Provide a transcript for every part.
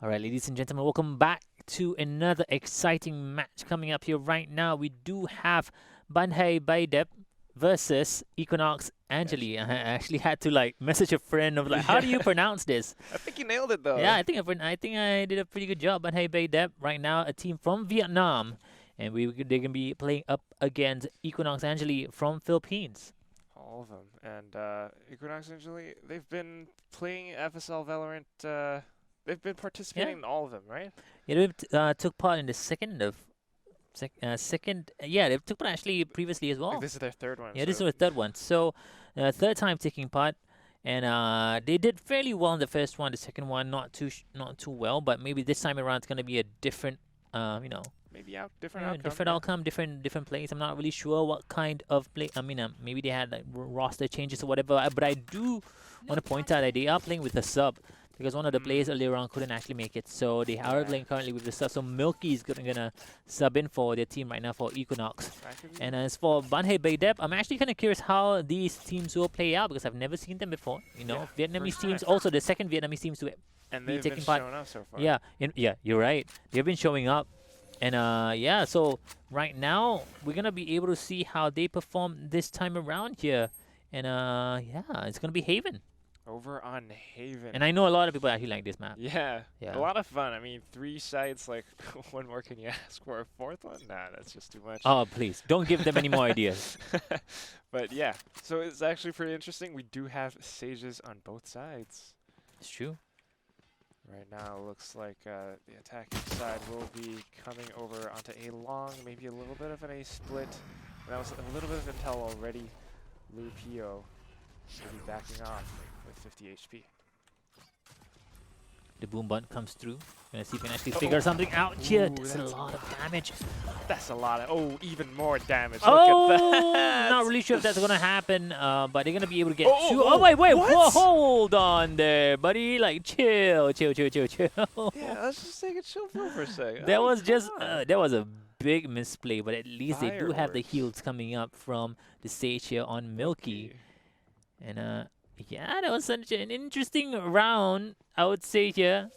All right, ladies and gentlemen, welcome back to another exciting match coming up here right now. We do have Banhei Baidep versus Equinox Angeli. I actually had to like message a friend of like, how do you pronounce this? I think you nailed it though. Yeah, I think I did a pretty good job. Banhei Baidep right now, a team from Vietnam, and they're gonna be playing up against Equinox Angeli from Philippines. All of them. And Equinox Angeli, they've been playing FSL Valorant. They've been participating in all of them, right? Yeah, they took part in the yeah, they took part actually previously as well. Like this is their third one. Yeah, so this is their third one. So, third time taking part, and they did fairly well in the first one. The second one, not too well, but maybe this time around it's gonna be a different, maybe different outcome. different outcome, different plays. I'm not really sure what kind of play. I mean, maybe they had like roster changes or whatever. But I do want to point out that they are playing with a sub. Because one of the players earlier on couldn't actually make it, so they are playing currently with the sub. So Milky is gonna sub in for their team right now for Equinox. And as for Banhei Baidep, I'm actually kind of curious how these teams will play out because I've never seen them before. You know, Vietnamese teams, also the second Vietnamese teams to be taking part. Showing up so far. Yeah, you're right. They've been showing up, and yeah. So right now we're gonna be able to see how they perform this time around here, and yeah, it's gonna be Haven. Over on Haven. And I know a lot of people actually like this map. Yeah, a lot of fun. I mean, 3 sites, like, what more can you ask for? A fourth one? Nah, that's just too much. Oh, please. Don't give them any more ideas. But yeah, so it's actually pretty interesting. We do have Sages on both sides. It's true. Right now, it looks like the attacking side will be coming over onto a long, maybe a little bit of an A split. That was a little bit of intel already. Lupio will be backing off with 50 HP. The boom button comes through. Gonna see if we can actually figure something out here. That's a lot of damage. That's a lot of, even more damage. Oh, Look at that. Not really sure if that's gonna happen, but they're gonna be able to get two. Oh, wait, whoa, hold on there, buddy. Like, chill. Yeah, let's just take a chill pill for a second. That was just, that was a big misplay, but at least they do have the heals coming up from the stage here on Milky. And yeah, that was such an interesting round, I would say here.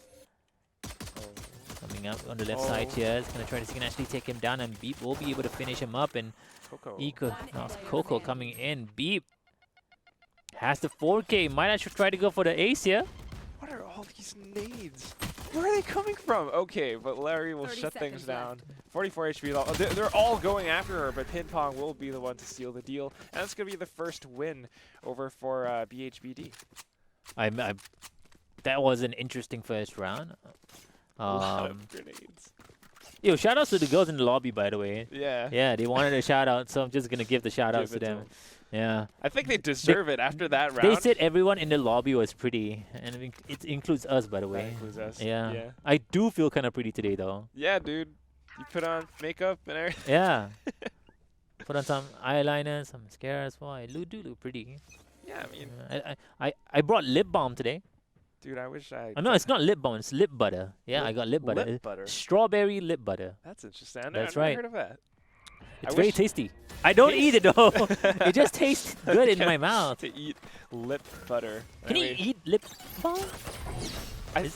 Coming up on the left side here, it's gonna try to see if he can actually take him down, and Beep will be able to finish him up. And Coco coming in. Beep has the 4K. Might actually try to go for the ace here. What are all these nades? Where are they coming from? Okay, but Larry will shut things down. 44 HP. They're all going after her, but Ping Pong will be the one to seal the deal. And that's going to be the first win over for BHBD. That was an interesting first round. A lot of grenades. Yo, shout outs to the girls in the lobby, by the way. Yeah. Yeah, they wanted a shout out, so I'm just going to give the shout outs to them. Yeah. I think they deserve it after that round. They said everyone in the lobby was pretty, and it includes us, by the way. That includes us. Yeah. I do feel kind of pretty today, though. Yeah, dude. You put on makeup and everything. Yeah. Put on some eyeliner, some mascara as well. I do look pretty. Yeah, I mean. I brought lip balm today. Dude, I wish I. Oh, no, it's not lip balm. It's lip butter. Yeah, I got lip butter. Lip butter. Strawberry lip butter. That's interesting. I've That's never heard of that. It's very tasty. I don't eat it though. It just tastes good in my mouth. To eat lip butter. Can you eat lip balm? I'm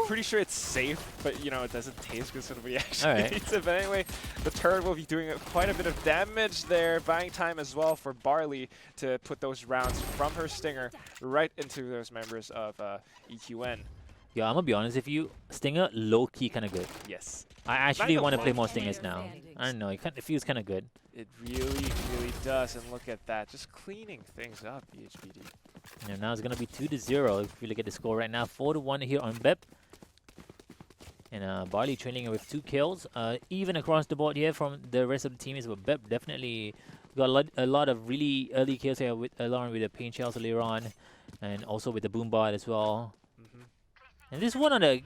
pretty sure it's safe, but you know it doesn't taste good, so nobody actually eats it. But anyway, the turret will be doing quite a bit of damage there, buying time as well for Barley to put those rounds from her Stinger right into those members of EQN. Yeah, I'm gonna be honest with you. Stinger, low-key kind of good. Yes. I actually want to play more Stingers now. I don't know. It feels kind of good. It really, really does. And look at that. Just cleaning things up, BHBD. And now it's going to be 2-0 if we look at the score right now. 4-1 here on Bep. And Barley trailing with 2 kills. Even across the board here from the rest of the team is Bep definitely got a lot of really early kills here along with the paint shells earlier on. And also with the boom bot as well. And this is one of the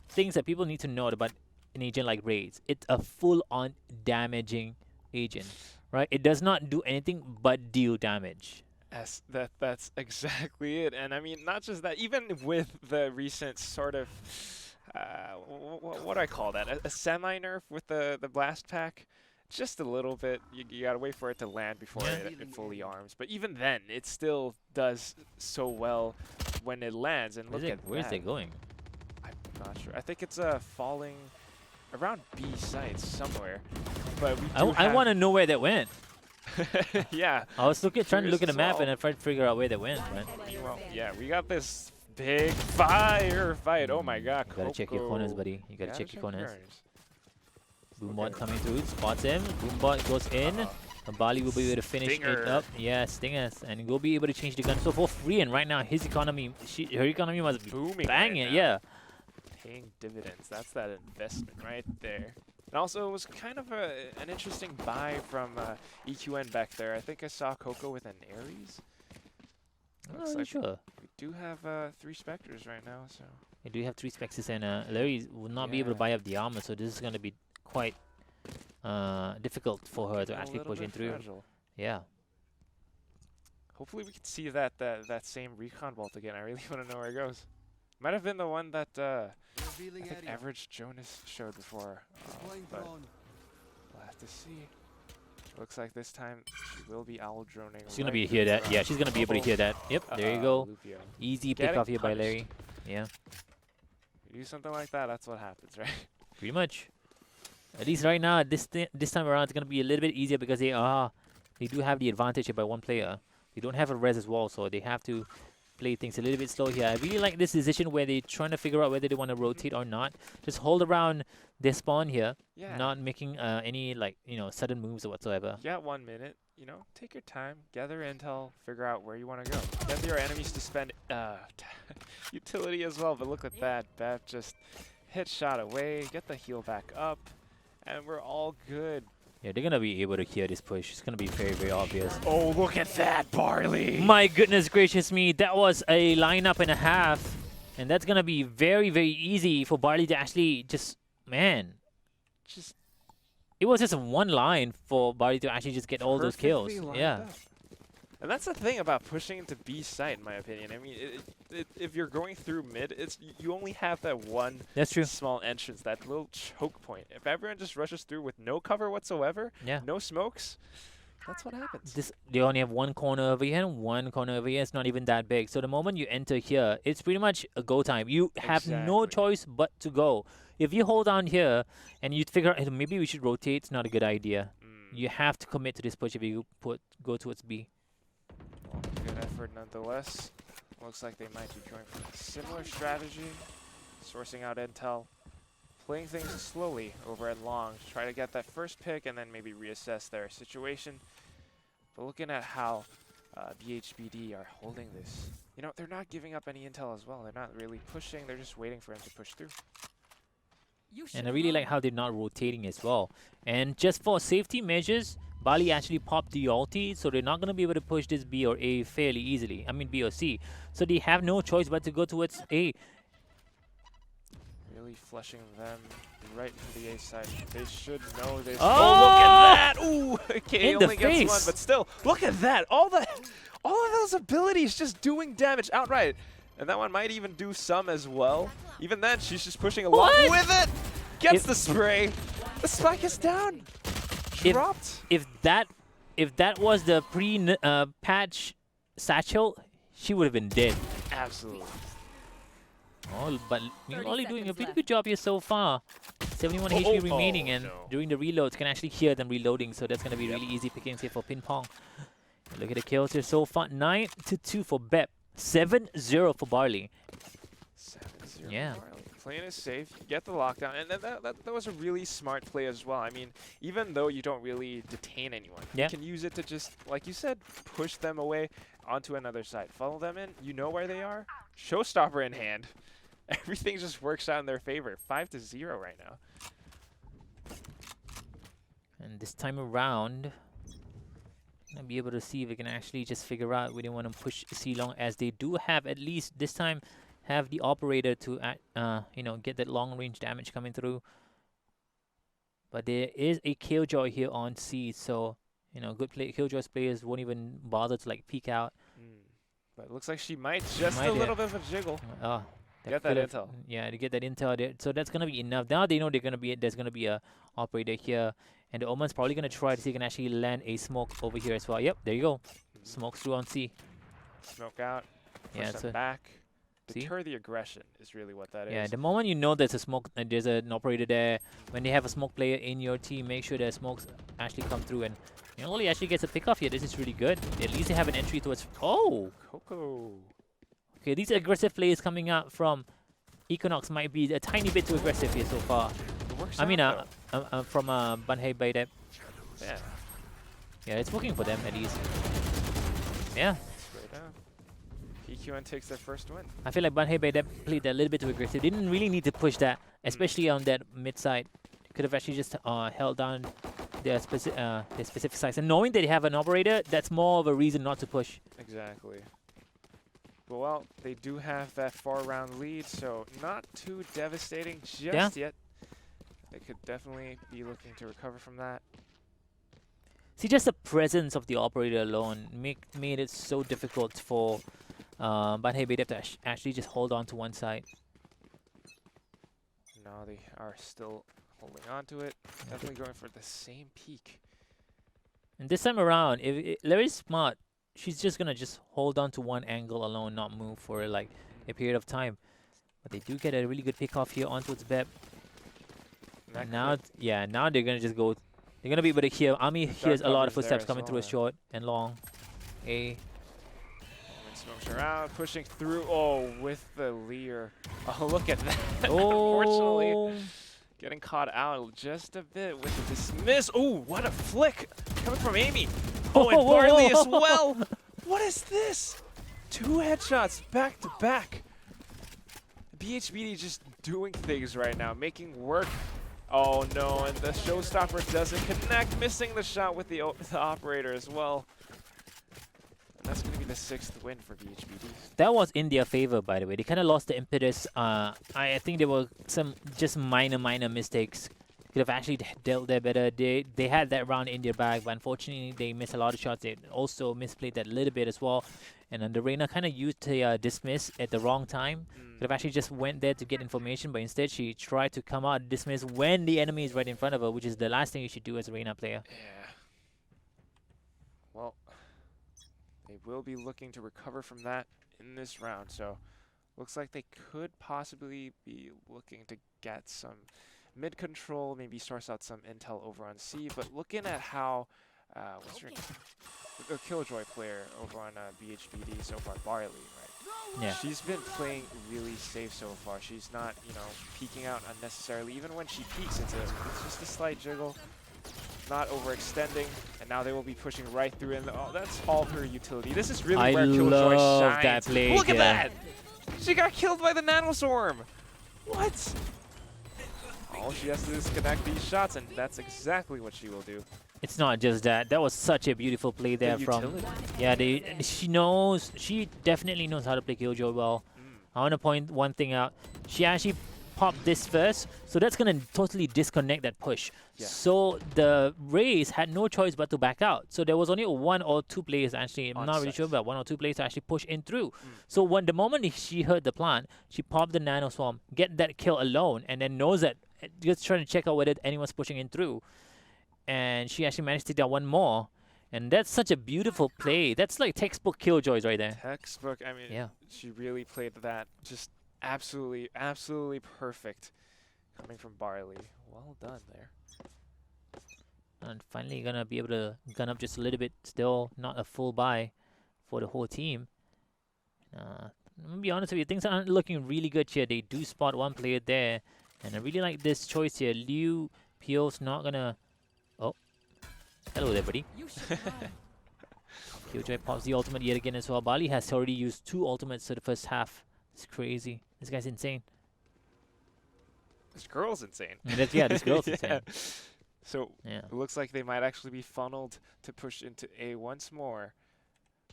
things that people need to know about an agent like Raids. It's a full-on damaging agent, right? It does not do anything but deal damage. Yes, that's exactly it. And I mean, not just that, even with the recent sort of, what do I call that? A semi-nerf with the blast pack. Just a little bit. You gotta wait for it to land before it fully arms. But even then, it still does so well when it lands. And look at that. Where's it going? I'm not sure. I think it's falling around B site somewhere. But we I want to know where that went. yeah. I was trying to look at the map and I well. tried to figure out where that went. But Well, yeah, we got this big fire fight. Oh my god. you gotta check your corners, buddy. You gotta check your corners. Boombot coming through, spots him. Boombot goes in. And Bali will be able to finish it up. Yeah, stingers. And we'll be able to change the gun. So for free, and right now his economy, her economy must be booming. Banging, right yeah. Paying dividends. That's that investment right there. And also, it was kind of an interesting buy from EQN back there. I think I saw Coco with an Ares. I'm not really sure. We do have 3 Spectres right now, so. We do have 3 Spectres, and Larry will not be able to buy up the armor, so this is going to be quite difficult for her to actually push in through. Fragile. Yeah. Hopefully we can see that same recon bolt again. I really want to know where it goes. Might have been the one that I think Average Jonas showed before, but we'll have to see. Looks like this time she will be owl droning. She's going to be hear that. Yeah, she's going to be able to hear that. Yep, there you go. Lupio. Easy pick off here by Larry. Yeah. You do something like that, that's what happens, right? Pretty much. At least right now, this time around, it's going to be a little bit easier because they do have the advantage here by 1 player. They don't have a res as well, so they have to play things a little bit slow here. I really like this decision where they're trying to figure out whether they want to rotate or not. Just hold around their spawn here, not making any sudden moves or whatsoever. You got 1 minute, take your time, gather intel, figure out where you want to go. Get your enemies to spend utility as well, but look at that. Beth just hit shot away, get the heal back up, and we're all good. Yeah, they're going to be able to hear this push. It's going to be very, very obvious. Oh, look at that, Barley! My goodness gracious me. That was a lineup and a half. And that's going to be very, very easy for Barley to actually just, man. It was just one line for Barley to actually just get all those kills. Yeah. Up. And that's the thing about pushing into B site, in my opinion. I mean, if you're going through mid, you only have that one small entrance, that little choke point. If everyone just rushes through with no cover whatsoever, no smokes, that's what happens. They only have 1 corner over here and 1 corner over here. It's not even that big. So the moment you enter here, it's pretty much a go time. You have no choice but to go. If you hold down here and you figure out maybe we should rotate, it's not a good idea. You have to commit to this push if you go towards B. Good effort nonetheless. Looks like they might be going for a similar strategy, sourcing out intel, playing things slowly over at long to try to get that first pick and then maybe reassess their situation. But looking at how BHBD are holding this, they're not giving up any intel as well. They're not really pushing. They're just waiting for him to push through. And I really like how they're not rotating as well. And just for safety measures, Bali actually popped the ulti, so they're not going to be able to push this B or A fairly easily. I mean B or C. So they have no choice but to go towards A. Really flushing them right to the A side. They should know this. Oh, look at that! Ooh, okay, in only the face. gets 1, but still, look at that! All of those abilities just doing damage outright. And that one might even do some as well. Even then, she's just pushing along with it. Gets the spray. The spike is down. Dropped. If that was the pre-patch satchel, she would have been dead. Absolutely. Oh, but Molly doing a pretty good job here so far. 71 HP remaining, and during the reloads, can actually hear them reloading, so that's going to be really easy pickings here for Ping Pong. Look at the kills here so far. 9-2 for Bep. 7-0 for Barley. 7-0 yeah. for Barley. Playing it safe, you get the lockdown, and then that was a really smart play as well. I mean, even though you don't really detain anyone, you can use it to just, like you said, push them away onto another side. Follow them in, you know where they are, showstopper in hand. Everything just works out in their favor. 5-0 right now. And this time around, I'll be able to see if we can actually just figure out where they want to push C long, as they do have at least this time have the operator to get that long range damage coming through. But there is a Killjoy here on C, so Killjoy's players won't even bother to peek out. But it looks like she might just a little bit of a jiggle. Get that intel. Yeah, to get that intel there. So that's gonna be enough. Now they know there's gonna be a operator here, and the Oman's probably gonna try to see if he can actually land a smoke over here as well. Yep, there you go. Smoke through on C. Smoke out. Yeah, Push them back. Deter the aggression is really what that is. Yeah, the moment you know there's a smoke, there's an operator there, when they have a smoke player in your team, make sure that smokes actually come through. And Angeli actually gets a pick off here. This is really good. At least they have an entry towards. Oh! Coco. Okay, these aggressive players coming out from Equinox might be a tiny bit too aggressive here so far. It works I mean, out, from Banhei Baidep. yeah. Yeah, it's working for them at least. Yeah. Straight down. EQN takes their first win. I feel like Banhei Baidep played a little bit too aggressive. They didn't really need to push that, especially on that mid side. Could have actually just held down their specific sides. And knowing that they have an operator, that's more of a reason not to push. Exactly. But well, they do have that 4-round lead, so not too devastating just yet. They could definitely be looking to recover from that. See, just the presence of the operator alone made it so difficult for Banhei Baidep to actually just hold on to one side. Now they are still holding on to it. Definitely going for the same peak. And this time around, if Larry's smart, she's just gonna just hold on to one angle alone, not move for like a period of time. But they do get a really good pick off here onto its Bep. And now, yeah, now they're gonna just go. They're gonna be able to hear. Army hears a lot of footsteps coming through a short and long. Smokes around, pushing through. Oh, with the leer. Oh, look at that. Oh. Unfortunately, getting caught out just a bit with the dismiss. Oh, what a flick coming from Amy. Oh, and Barley as well. What is this? 2 headshots back to back. BHBD just doing things right now, making work. Oh no, and the showstopper doesn't connect, missing the shot with the operator as well. And that's going to be the 6th win for BHBD. That was in their favor, by the way. They kind of lost the impetus. I think there were some just minor mistakes. Could have actually dealt there better. They had that round in their bag, but unfortunately they missed a lot of shots. They also misplayed that a little bit as well. And then the Reina kind of used the dismiss at the wrong time. Could have actually just went there to get information, but instead she tried to come out and dismiss when the enemy is right in front of her, which is the last thing you should do as a Reina player. Yeah. Well, they will be looking to recover from that in this round. So looks like they could possibly be looking to get some mid control, maybe source out some intel over on C. But looking at how what's your name? The Killjoy player over on BHBD so far, Barley, right? Yeah. She's been playing really safe so far. She's not, you know, peeking out unnecessarily. Even when she peeks, it's just a slight jiggle, not overextending. And now they will be pushing right through, and oh, that's all her utility. This is really where Killjoy shines. That play. Look at that! She got killed by the nanoswarm. What? All she has to do is connect these shots, and that's exactly what she will do. It's not just that. That was such a beautiful play there from. Yeah, she definitely knows how to play Killjoy well. I want to point one thing out. She actually popped this first, so that's going to totally disconnect that push. Yeah. So the Rays had no choice but to back out. So there was only 1 or 2 players actually, I'm not really sure, but 1 or 2 players to actually push in through. So when the moment she heard the plant, she popped the Nano Swarm, get that kill alone, and then knows that, just trying to check out whether anyone's pushing in through. And she actually managed to take down 1 more. And that's such a beautiful play. That's like textbook Killjoys right there. Textbook. I mean, yeah. She really played that just absolutely perfect. Coming from Barley. Well done there. And finally going to be able to gun up just a little bit. Still not a full buy for the whole team. I'm going to be honest with you. Things aren't looking really good here. They do spot 1 player there. And I really like this choice here. Liu Pio's not going to... Oh. Hello there, buddy. Killjoy pops the ultimate yet again as well. Bali has already used 2 ultimates to the first half. It's crazy. This guy's insane. This girl's insane. Yeah, this girl's insane. So it looks like they might actually be funneled to push into A once more.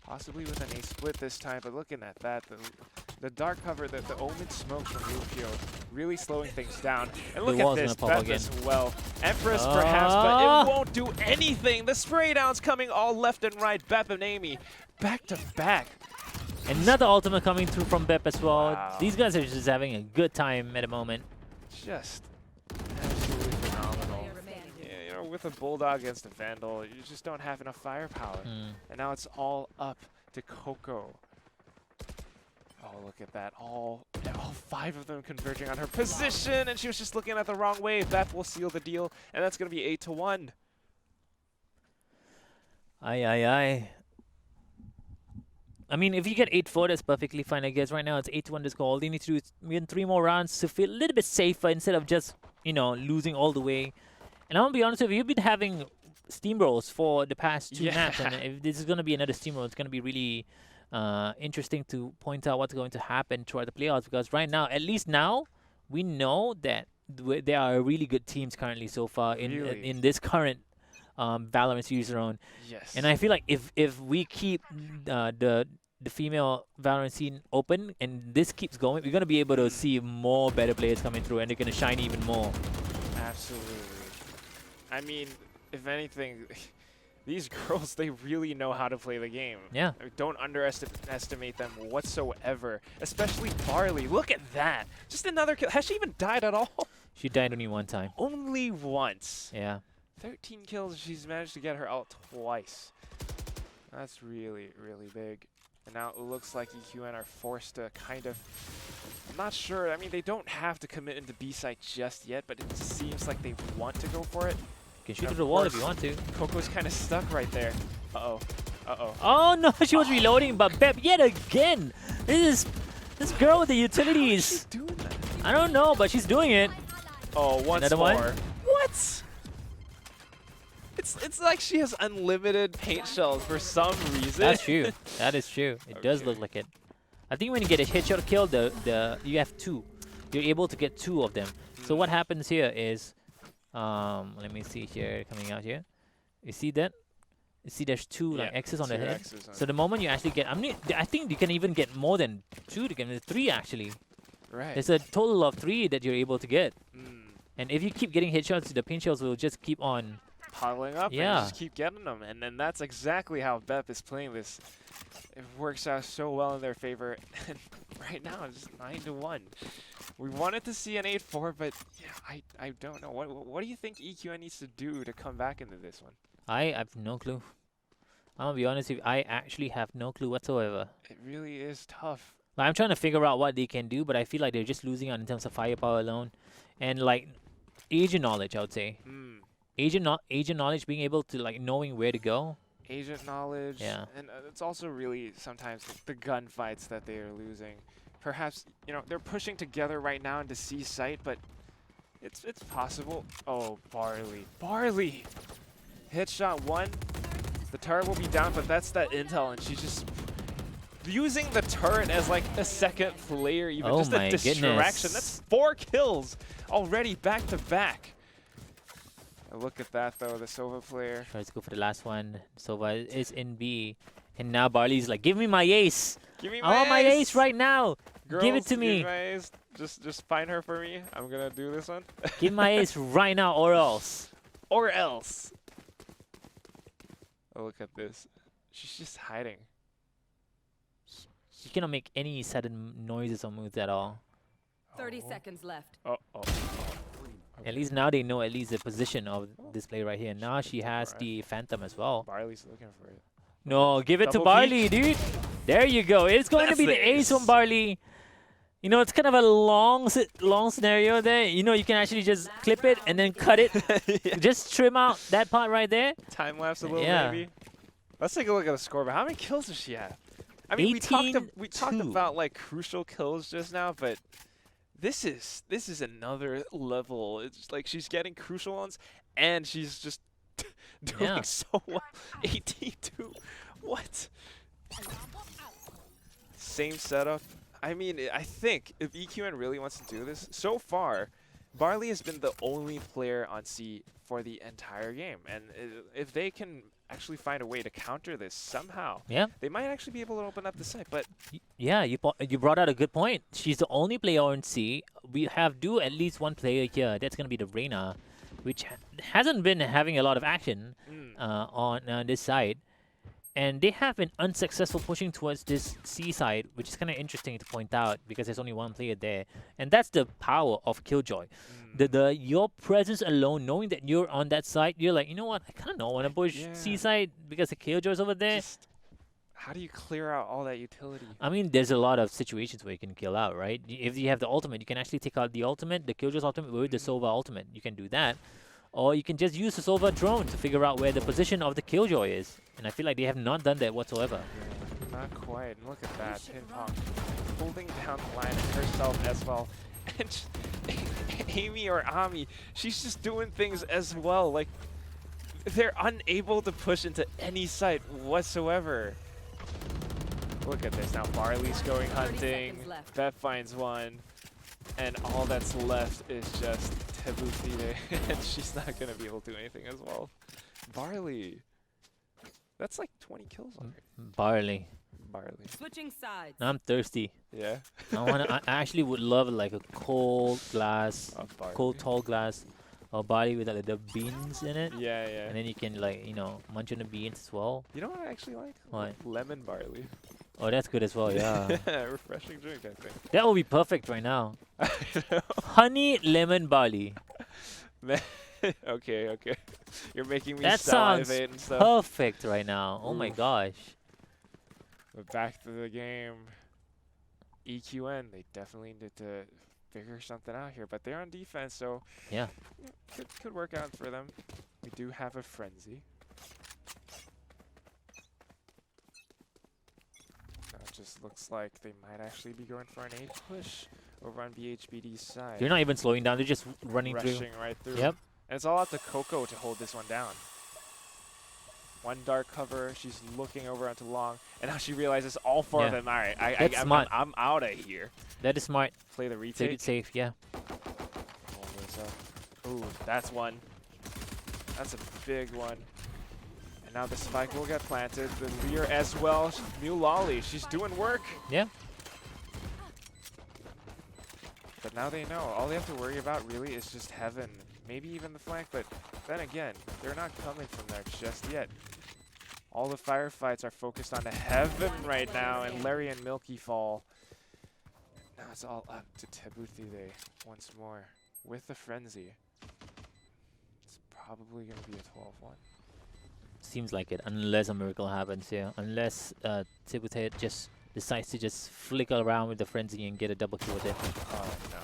Possibly with an A split this time, but looking at that, the dark cover, the Omen smokes from Rufio really slowing things down. And look at this, Beth as well. Empress perhaps, but it won't do anything. The spray downs coming all left and right. Bep and Amy back to back. Another ultimate coming through from Bep as well. Wow. These guys are just having a good time at the moment. Just absolutely phenomenal. Yeah, you know, with a Bulldog against a Vandal, you just don't have enough firepower. And now it's all up to Coco. Oh, look at that. All 5 of them converging on her position, and she was just looking at the wrong way. Beth will seal the deal, and that's going to be 8-1. Aye. I mean, if you get 8-4, that's perfectly fine, I guess. Right now, it's 8-1 to score. All they need to do is win 3 more rounds to feel a little bit safer instead of just, you know, losing all the way. And I'm going to be honest with you, you've been having steamrolls for the past 2 maps, and if this is going to be another steamroll, it's going to be really interesting to point out what's going to happen throughout the playoffs, because right now, at least now, we know that there are really good teams currently so far in this current Valorant series round. Yes. And I feel like if we keep the female Valorant scene open and this keeps going, we're going to be able to see more better players coming through, and they're going to shine even more. Absolutely. I mean, if anything, these girls, they really know how to play the game. Yeah. Don't underestimate them whatsoever, especially Barley. Look at that. Just another kill. Has she even died at all? She died only one time. Only once. Yeah. 13 kills. She's managed to get her ult twice. That's really, really big. And now it looks like EQN are forced to kind of... I'm not sure. I mean, they don't have to commit into B site just yet, but it seems like they want to go for it. You can shoot through the wall if you want to. Coco's kind of stuck right there. Uh-oh. Uh-oh. Oh, no. She was reloading, but Beb, yet again. This girl with the utilities. How is she doing that? I don't know, but she's doing it. Oh, once Another more. one? What? It's like she has unlimited paint shells for some reason. That's true. That is true. It does look like it. I think when you get a headshot kill, you have 2. You're able to get 2 of them. So what happens here is, let me see here, coming out here. You see that? You see there's 2 like X's on the head. So the moment you actually get, I think you can even get more than 2. You can 3 actually. Right. There's a total of 3 that you're able to get. And if you keep getting headshots, the paint shells will just keep on piling up and you just keep getting them. And then that's exactly how Bep is playing this. It works out so well in their favor. And right now, it's 9-1. We wanted to see an 8-4, but yeah, I don't know. What do you think EQN needs to do to come back into this one? I have no clue. I'm going to be honest with you, I actually have no clue whatsoever. It really is tough. Like, I'm trying to figure out what they can do, but I feel like they're just losing out in terms of firepower alone. And like, agent knowledge, I would say. Agent knowledge, being able to, like, knowing where to go. Agent knowledge. Yeah. And it's also really sometimes the gunfights that they are losing. Perhaps, you know, they're pushing together right now into C site, but it's possible. Oh, Barley. Barley! Headshot 1. The turret will be down, but that's that intel, and she's just using the turret as like a second player, even just a distraction. Goodness. That's 4 kills already back to back. Look at that though, the Sova player. Tries to go for the last one. Sova is in B. And now Barley's like, give me my ace. Give me my I want my ace right now. Girls, give it to me. Give me my ace. Just find her for me. I'm gonna do this one. Give my ace right now or else. Or else. Oh, look at this. She's just hiding. She cannot make any sudden noises or moves at all. 30 seconds left. At least now they know at least the position of this player right here. Now she has the Phantom as well. Barley's looking for it. No, give it to Barley, dude. There you go. It's going to be the ace from Barley. You know, it's kind of a long scenario there. You know, you can actually just clip it and then cut it. Just trim out that part right there. Time lapse a little, maybe. Let's take a look at the score. But how many kills does she have? I mean, we talked about like crucial kills just now, but this is another level. It's like she's getting crucial ones, and she's just doing so well. 18-2. What? Same setup. I mean, I think if EQN really wants to do this, so far, Barley has been the only player on C for the entire game. And if they can actually find a way to counter this somehow, they might actually be able to open up the site. But yeah, you brought out a good point. She's the only player on C. We have at least one player here. That's going to be the Reyna, which hasn't been having a lot of action on this side. And they have been unsuccessful pushing towards this C side, which is kind of interesting to point out because there's only one player there. And that's the power of Killjoy. Your presence alone, knowing that you're on that side, you're like, you know what, I kind of don't want to push C side because the Killjoy's over there. how do you clear out all that utility? I mean, there's a lot of situations where you can kill out, right? If you have the ultimate, you can actually take out the ultimate, the Killjoy's ultimate with the Sova ultimate. You can do that. Or you can just use the Sova drone to figure out where the position of the Killjoy is. And I feel like they have not done that whatsoever. Yeah, not quite. And look at that. Ping Pong holding down the line herself as well. And Amy or Ami, she's just doing things as well. Like, they're unable to push into any site whatsoever. Look at this. Now Barley's going 30 hunting. seconds left. Beth finds one. And all that's left is just Tebutide. And she's not going to be able to do anything as well. Barley. That's like 20 kills already. Barley. Barley. Switching sides. Now I'm thirsty. Yeah. I actually would love like a cold glass, Barley. cold tall glass of barley with like the beans in it. Yeah, yeah. And then you can like, you know, munch on the beans as well. You know what I actually like? What? Lemon barley. Oh, that's good as well, yeah. Refreshing drink, I think. That would be perfect right now. I know. Honey lemon barley. Okay, okay. You're making me That sounds salivate and stuff. perfect right now. Oh my Oof. gosh. But back to the game. EQN, they definitely need to figure something out here. But they're on defense, so Yeah. could work out for them. We do have a frenzy. Now it just looks like they might actually be going for an 8 push over on BHBD's side. They're not even slowing down. They're just running through. Rushing right through. Yep. And it's all up to Coco to hold this one down. One dark cover. She's looking over onto long, and now she realizes all four of Yeah. them. All right, That's smart. I'm out of here. That is smart. Play the Take retake. it safe, yeah. Ooh, that's one. That's a big one. And now the spike will get planted. The Lear as well. New Lolly. She's doing work. Yeah. But now they know. All they have to worry about really is just Heaven. Maybe even the flank, but then again, they're not coming from there just yet. All the firefights are focused on the Heaven right now, and Larry and Milky fall. Now it's all up to Tebutide once more with the frenzy. It's probably going to be a 12-1. Seems like it, unless a miracle happens here. Unless Tibute just decides to just flicker around with the frenzy and get a double kill with it. Oh no.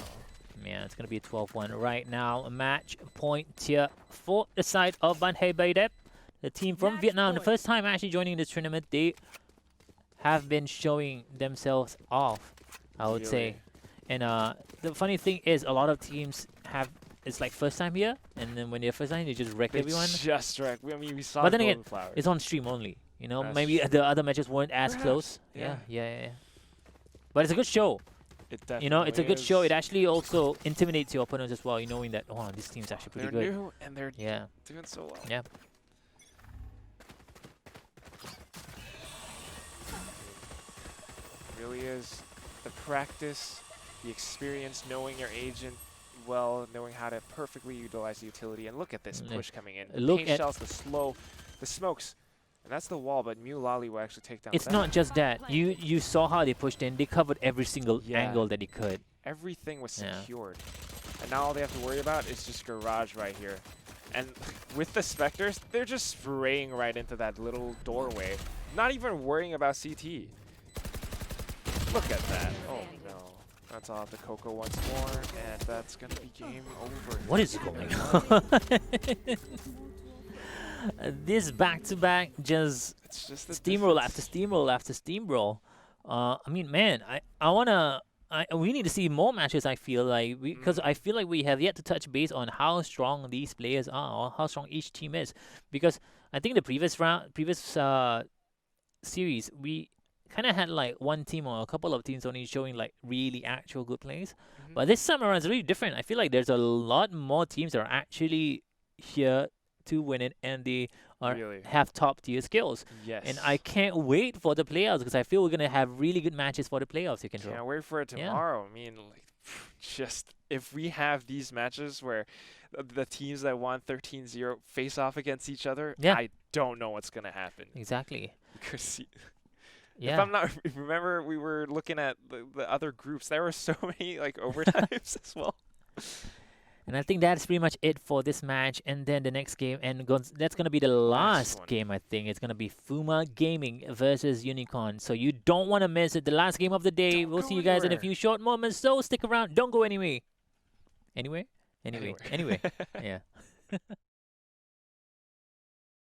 Yeah, it's going to be a 12-1 right now. A match point here for the side of Ban Hei Baidep. The team from Match Vietnam, the point. first time actually joining this tournament, they have been showing themselves off, I would say. And the funny thing is, a lot of teams have, it's like first time here, and then when they're first time, they just wreck They everyone. just wrecked. I mean, we saw But then Golden again, Flowers. It's on stream only. You know, That's maybe true. the other matches weren't as Perhaps, close. yeah. Yeah. But it's a good show. It definitely You know, it's a good show. is. It actually also intimidates your opponents as well. You knowing that, oh, this team's actually They're pretty good. new and they're Yeah. doing so well. Yeah. Really is the practice, the experience, knowing your agent well, knowing how to perfectly utilize the utility. And look at this Look- push coming in. The look paint at- shells, the smokes. And that's the wall, but Mew Lolly will actually take down It's that. not just that. You saw how they pushed in. They covered every single Yeah. angle that they could. Everything was Yeah. secured. And now all they have to worry about is just Garage right here. And with the Spectres, they're just spraying right into that little doorway. Not even worrying about CT. Look at that. Oh no. That's off the Coco once more, and that's going to be game over. What is going on? This back-to-back just It's just the steamroll difference. after steamroll after steamroll. I mean, man, we need to see more matches. I feel like because I feel like we have yet to touch base on how strong these players are, or how strong each team is. Because I think the previous series we kind of had like one team or a couple of teams only showing like really actual good plays. Mhm. But this time around it's really different. I feel like there's a lot more teams that are actually here to win it, and they Really? have top tier skills. Yes. And I can't wait for the playoffs because I feel we're gonna have really good matches for the playoffs. You can can't wait for it Yeah. tomorrow. I mean, like, just if we have these matches where the teams that won 13-0 face off against each other, Yeah. I don't know what's going to happen. Exactly. Because Yeah. if I'm not, remember we were looking at the other groups, there were so many like overtimes as well. And I think that's pretty much it for this match. And then the next game, and that's going to be the last one. game, I think. It's going to be Fuma Gaming versus Unicorn. So you don't want to miss it. The last game of the day. Don't We'll go see you guys in a anywhere. few short moments. So stick around. Don't go anywhere. Anyway? Anyway. Anywhere. Yeah.